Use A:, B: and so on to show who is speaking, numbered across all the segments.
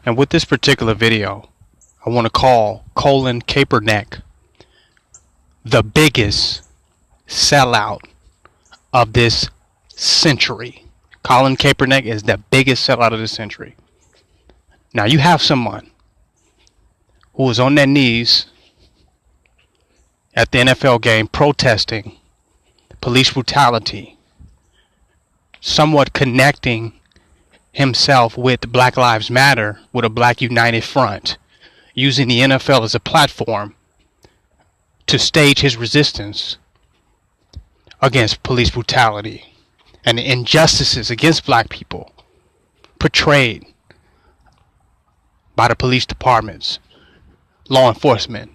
A: And with this particular video, I want to call Colin Kapernick the biggest sellout of this century. Colin Kapernick is the biggest sellout of this century. Now you have someone who was on their knees at the NFL game protesting police brutality, somewhat connecting himself with Black Lives Matter with a Black United Front, using the NFL as a platform to stage his resistance against police brutality and the injustices against black people portrayed by the police departments, law enforcement,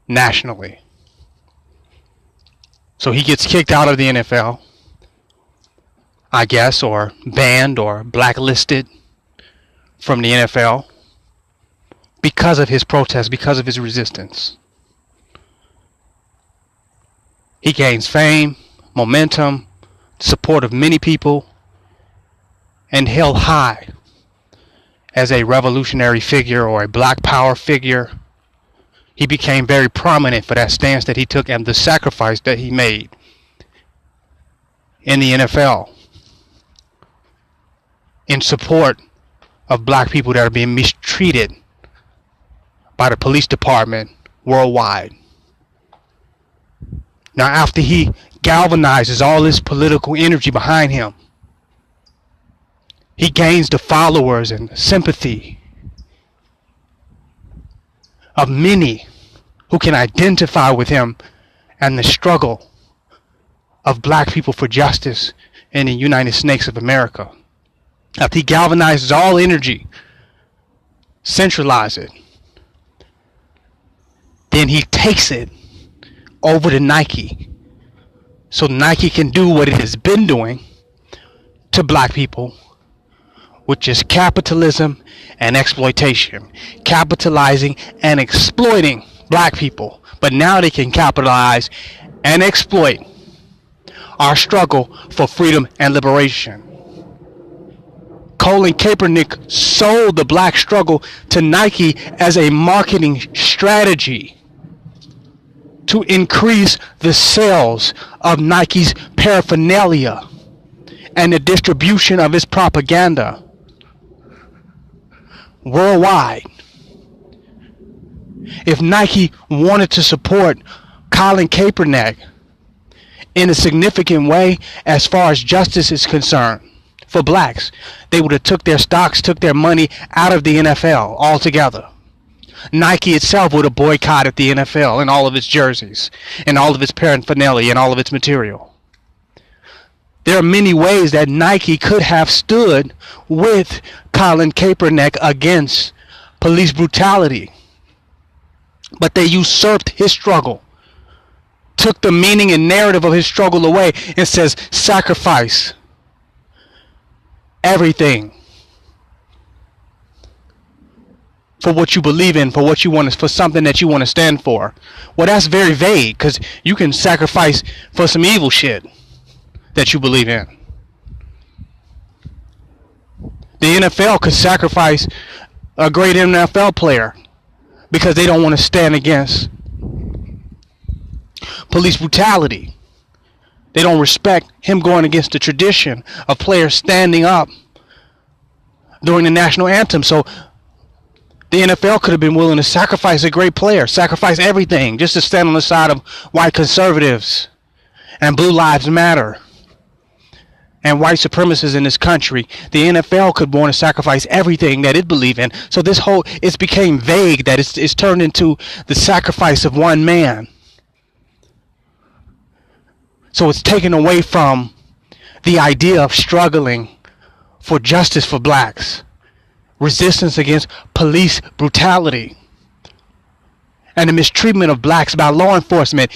A: nationally. So he gets kicked out of the NFL, I guess, or banned or blacklisted from the NFL because of his protest, because of his resistance. He gains fame, momentum, support of many people, and held high as a revolutionary figure or a black power figure. He became very prominent for that stance that he took and the sacrifice that he made in the NFL in support of black people that are being mistreated by the police department worldwide. Now, after he galvanizes all this political energy behind him, he gains the followers and sympathy of many who can identify with him and the struggle of black people for justice in the United States of America. After he galvanizes all energy, centralizes it, then he takes it over to Nike, so Nike can do what it has been doing to black people, which is capitalism and exploitation, capitalizing and exploiting black people. But now they can capitalize and exploit our struggle for freedom and liberation. Colin Kaepernick sold the black struggle to Nike as a marketing strategy to increase the sales of Nike's paraphernalia and the distribution of its propaganda worldwide. If Nike wanted to support Colin Kaepernick in a significant way as far as justice is concerned for blacks, they would have took their stocks, took their money out of the NFL altogether. Nike itself would have boycotted the NFL and all of its jerseys and all of its paraphernalia and all of its material. There are many ways that Nike could have stood with Colin Kaepernick against police brutality, but they usurped his struggle, took the meaning and narrative of his struggle away, and says sacrifice everything for what you believe in, for what you want, for something that you want to stand for. Well, that's very vague, because you can sacrifice for some evil shit that you believe in. The NFL could sacrifice a great NFL player because they don't want to stand against police brutality. They don't respect him going against the tradition of players standing up during the national anthem. So the NFL could have been willing to sacrifice a great player, sacrifice everything, just to stand on the side of white conservatives and Blue Lives Matter and white supremacists in this country. The NFL could want to sacrifice everything that it believes in. So this whole, it's became vague that it's turned into the sacrifice of one man. So it's taken away from the idea of struggling for justice for blacks, resistance against police brutality, and the mistreatment of blacks by law enforcement.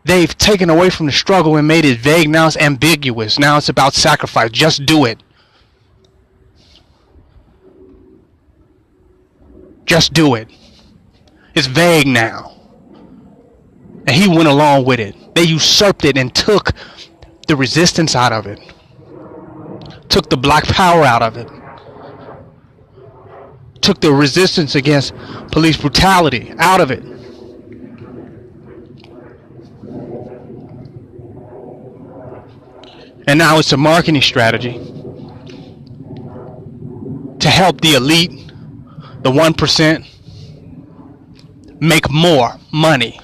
A: They've taken away from the struggle and made it vague. Now it's ambiguous. Now it's about sacrifice. Just do it. Just do it. It's vague now. And he went along with it. They usurped it and took the resistance out of it. Took the black power out of it. took the resistance against police brutality out of it. And now it's a marketing strategy to help the elite, the 1%, make more money.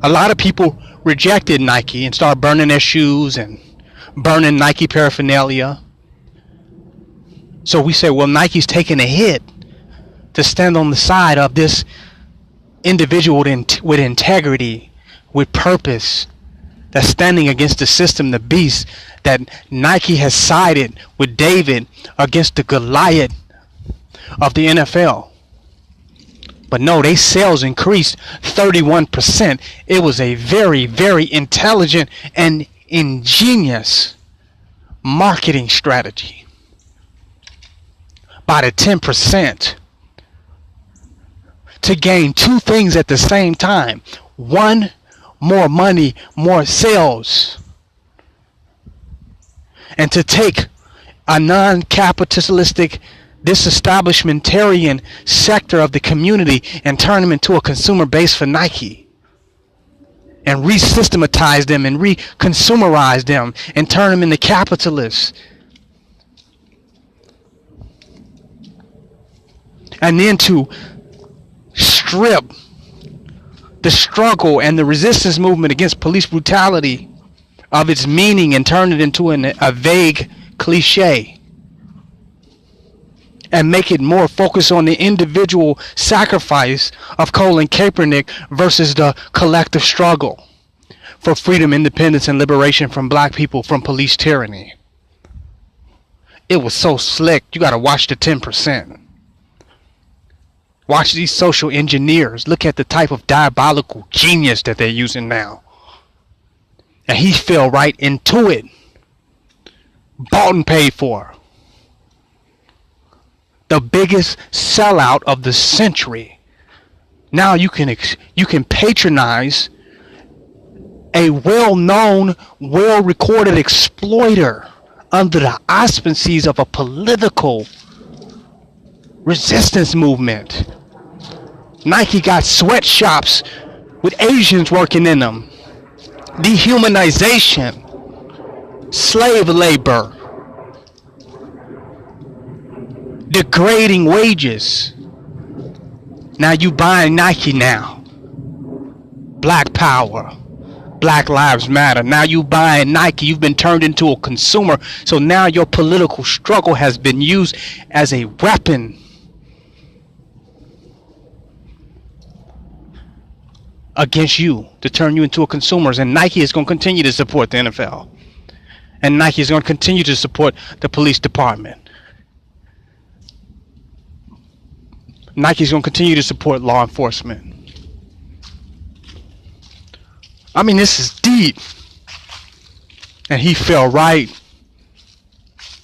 A: A lot of people rejected Nike and started burning their shoes and burning Nike paraphernalia. So we say, well, Nike's taking a hit to stand on the side of this individual with integrity, with purpose, that's standing against the system, the beast, that Nike has sided with David against the Goliath of the NFL. But no, their sales increased 31%. It was a very, very intelligent and ingenious marketing strategy by the 10% to gain two things at the same time. One, more money, more sales. And to take a non-capitalistic, disestablishmentarian sector of the community and turn them into a consumer base for Nike. And re-systematize them and re-consumerize them and turn them into capitalists. And then to strip the struggle and the resistance movement against police brutality of its meaning and turn it into a vague cliche. And make it more focused on the individual sacrifice of Colin Kapernick versus the collective struggle for freedom, independence, and liberation from black people from police tyranny. It was so slick. You got to watch the 10%. Watch these social engineers. Look at the type of diabolical genius that they're using now. And he fell right into it. Bought and paid for. The biggest sellout of the century. Now you can patronize a well-known, well-recorded exploiter under the auspices of a political resistance movement. Nike got sweatshops with Asians working in them. Dehumanization. Slave labor. Degrading wages. Now you buying Nike now. Black power. Black lives matter. Now you buying Nike. You've been turned into a consumer. So now your political struggle has been used as a weapon against you to turn you into a consumer. And Nike is going to continue to support the NFL. And Nike is going to continue to support the police department. Nike is going to continue to support law enforcement. I mean, this is deep. And he fell right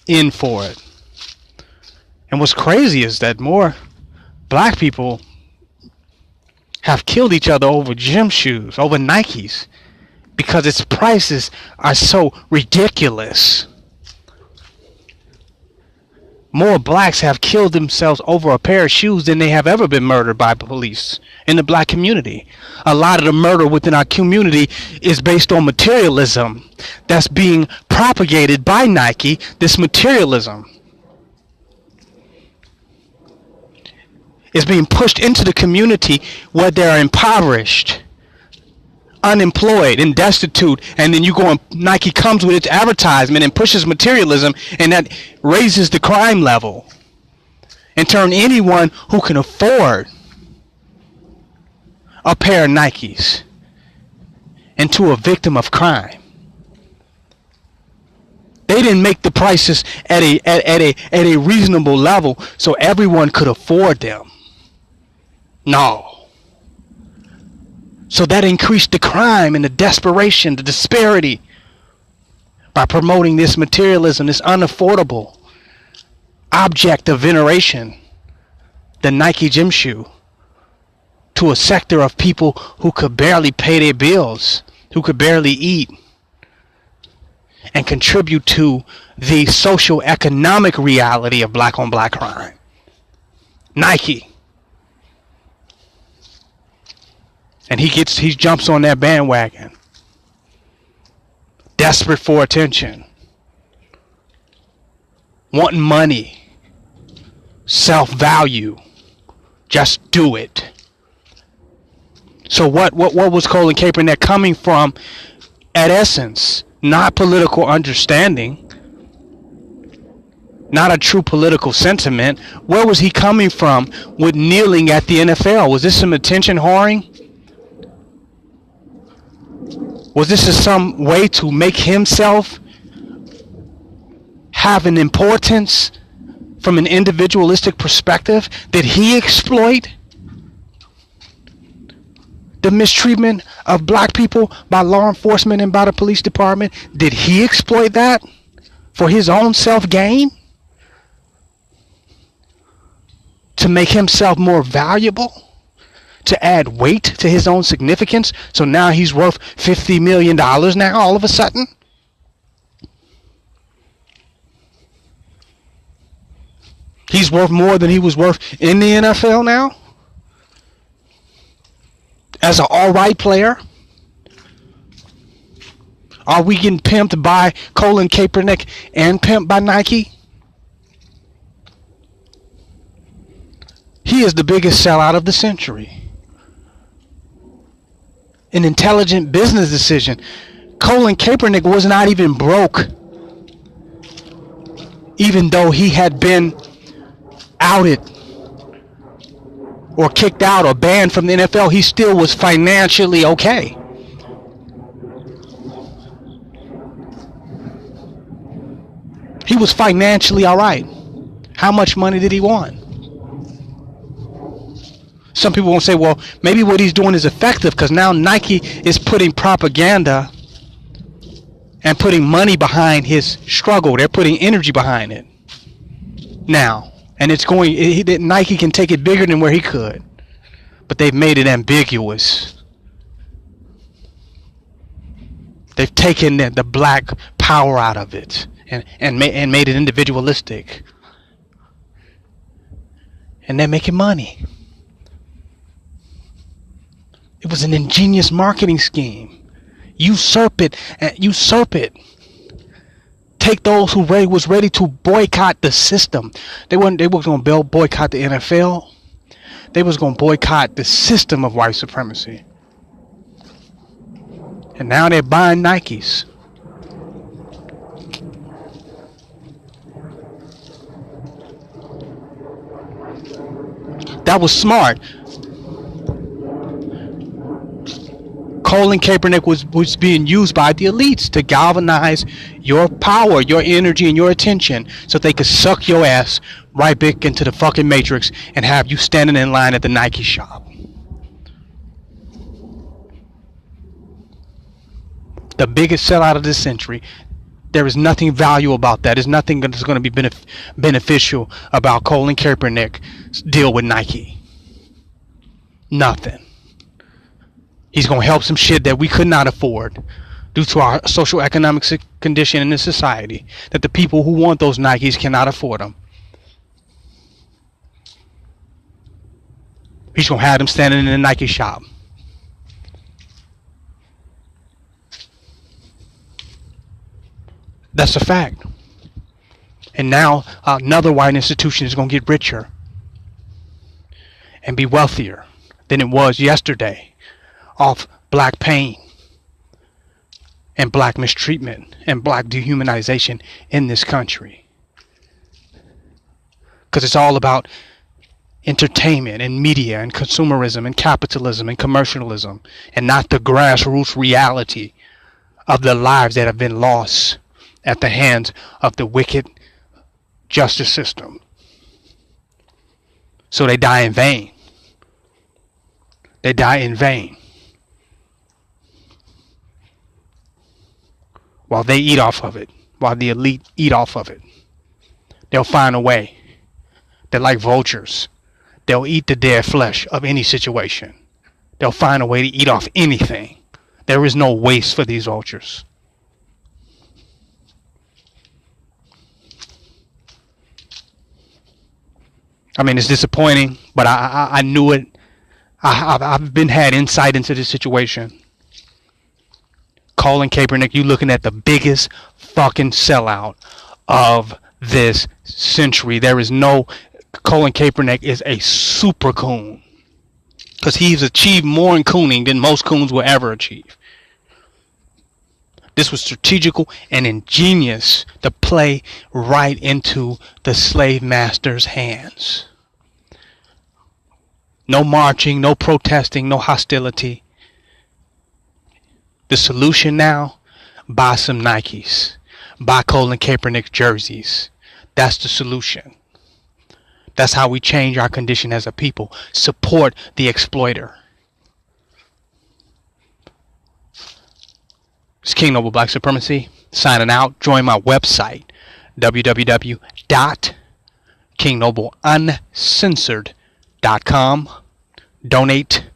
A: in for it. And what's crazy is that more black people have killed each other over gym shoes, over Nikes, because its prices are so ridiculous. More blacks have killed themselves over a pair of shoes than they have ever been murdered by police in the black community. A lot of the murder within our community is based on materialism that's being propagated by Nike, this materialism. Is being pushed into the community where they're impoverished, unemployed, and destitute, and then you go and Nike comes with its advertisement and pushes materialism, and that raises the crime level and turn anyone who can afford a pair of Nikes into a victim of crime. They didn't make the prices at a reasonable level so everyone could afford them. No. So that increased the crime and the desperation, the disparity by promoting this materialism, this unaffordable object of veneration, the Nike gym shoe, to a sector of people who could barely pay their bills, who could barely eat. and contribute to the social economic reality of black on black crime. Nike. And he jumps on that bandwagon. Desperate for attention. Wanting money. Self-value. Just do it. So what was Colin Kaepernick coming from? At essence, not political understanding, not a true political sentiment. Where was he coming from with kneeling at the NFL? Was this some attention whoring? Was this some way to make himself have an importance from an individualistic perspective? Did he exploit the mistreatment of black people by law enforcement and by the police department? Did he exploit that for his own self-gain? To make himself more valuable? To add weight to his own significance? So now he's worth $50 million now all of a sudden? He's worth more than he was worth in the NFL now? As an all-right player? Are we getting pimped by Colin Kaepernick and pimped by Nike? He is the biggest sellout of the century. An intelligent business decision. Colin Kaepernick was not even broke. Even though he had been outed or kicked out or banned from the NFL, he still was financially okay. He was financially all right. How much money did he want? Some people won't say, well, maybe what he's doing is effective because now Nike is putting propaganda and putting money behind his struggle. They're putting energy behind it now. And it's going, Nike can take it bigger than where he could. But they've made it ambiguous. They've taken the black power out of it and made it individualistic. And they're making money. It was an ingenious marketing scheme. Usurp it. Take those who was ready to boycott the system. They weren't going to boycott the NFL. They was going to boycott the system of white supremacy. And now they're buying Nikes. That was smart. Colin Kaepernick was being used by the elites to galvanize your power, your energy, and your attention so they could suck your ass right back into the fucking matrix and have you standing in line at the Nike shop. The biggest sellout of this century. There is nothing valuable about that. There's nothing that's going to be beneficial about Colin Kaepernick's deal with Nike. Nothing. He's going to help some shit that we could not afford due to our social economic condition in this society, that the people who want those Nikes cannot afford them. He's going to have them standing in the Nike shop. That's a fact. And now another white institution is going to get richer and be wealthier than it was yesterday off black pain and black mistreatment and black dehumanization in this country. Because it's all about entertainment and media and consumerism and capitalism and commercialism, and not the grassroots reality of the lives that have been lost at the hands of the wicked justice system. So they die in vain. They die in vain. While they eat off of it. While the elite eat off of it. They'll find a way. They're like vultures. They'll eat the dead flesh of any situation. They'll find a way to eat off anything. There is no waste for these vultures. I mean, it's disappointing, but I knew it. I've been had insight into this situation. Colin Kaepernick, you looking at the biggest fucking sellout of this century. There is no... Colin Kaepernick is a super coon. Because he's achieved more in cooning than most coons will ever achieve. This was strategical and ingenious to play right into the slave master's hands. No marching, no protesting, no hostility. The solution now, buy some Nikes. Buy Colin Kaepernick jerseys. That's the solution. That's how we change our condition as a people. Support the exploiter. It's King Noble Black Supremacy signing out. Join my website, www.kingnobleuncensored.com. Donate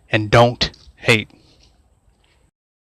A: and don't hate.